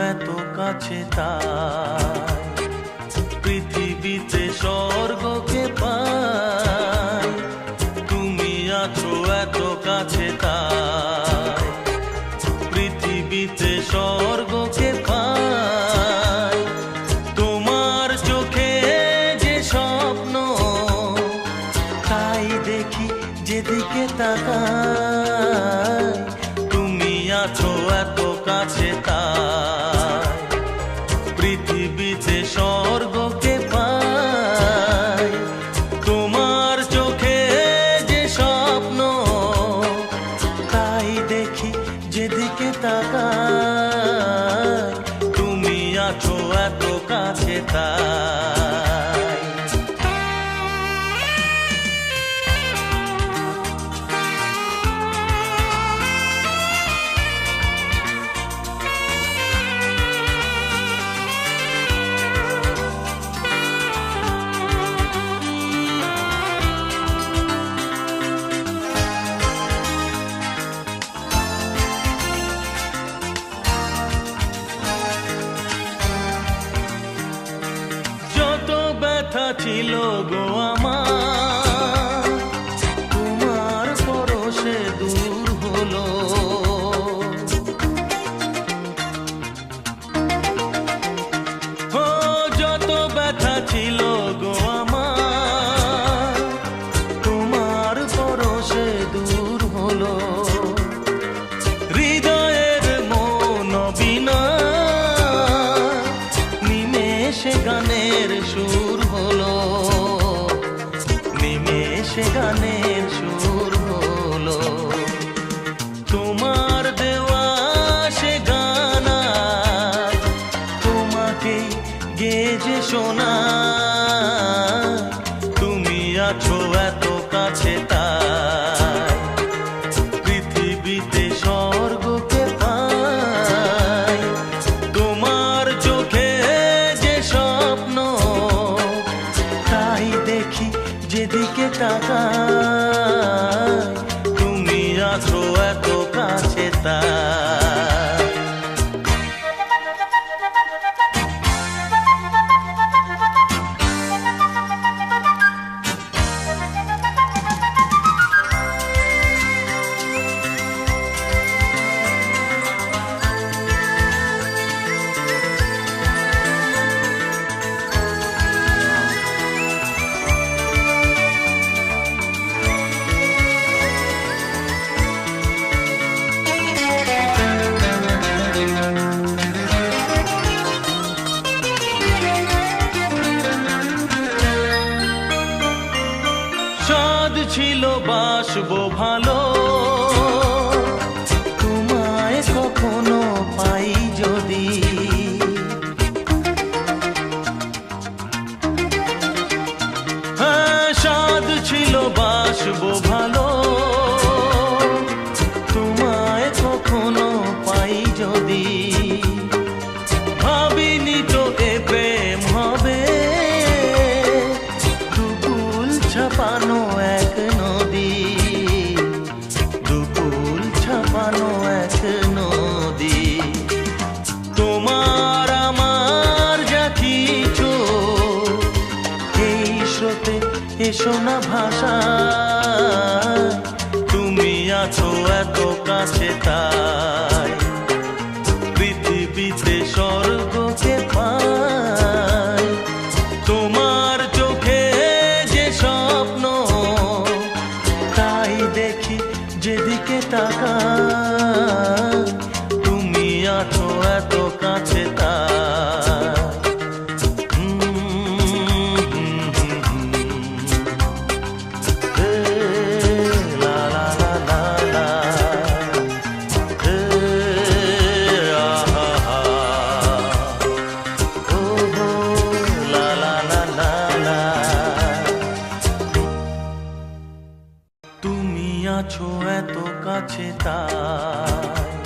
এত কাছে তাই পৃথিবীতে স্বর্গকে পাই, তুমি আছো এত কাছে তাই পৃথিবীতে স্বর্গকে পাই। তোমার চোখে যে স্বপ্ন তাই দেখি যেদিকে তাকাই, তুমি আছো এত কাছে তাই পৃথিবীতে স্বর্গকে পাই। তোমার চোখে যে স্বপ্ন তাই দেখি যেদিকে তাকাই, তুমি আছো এত কাছে তাই। ব্যথা ছিল গো আমার, তোমার পরশে দূর হলো। ও যত ব্যথা ছিল গো আমার, তোমার পরশে দূর হলো। হৃদয়ের মন বিনা নিমেষে গানের সুর হলো, নিমেষে গানের সুর হলো। তোমার দেওয়া সে গানা তোমাকে গেজে শোনা, তুমি আছো এত কাছে তাই পৃথিবীতে স্বর্গকে পাই। তোমার চোখে যে স্বপ্ন তাই দেখি যেদিকে তাকাই, তুমি আছো এত কাছে তাই। সাদ ছিল বাসবো ভালো, তোমায় কখনো পাই যদি। হ্যাঁ সাদ ছিল বাসবো ভালো, তোমায় কখনো পাই যদি। ভাবিনি তো এ প্রেম হবে, দুকুল ছাপানো এক নদী, দুকুল ছাপানো এক নদী। তোমার আমার যা কিছু এই স্রোতে এসো না ভাষা, তুমি আছো এত কাছে তাই পৃথিবীতে স্বর্গকে পাই। তোমার চোখে যে স্বপ্ন তাই দেখি যেদিকে তাকাই, তুমি আছো এত কাছে তাই। লা লা লা লা লা, আহা হা, ও লা লা লা লা লা। তুমি আছো এত কাছে তাই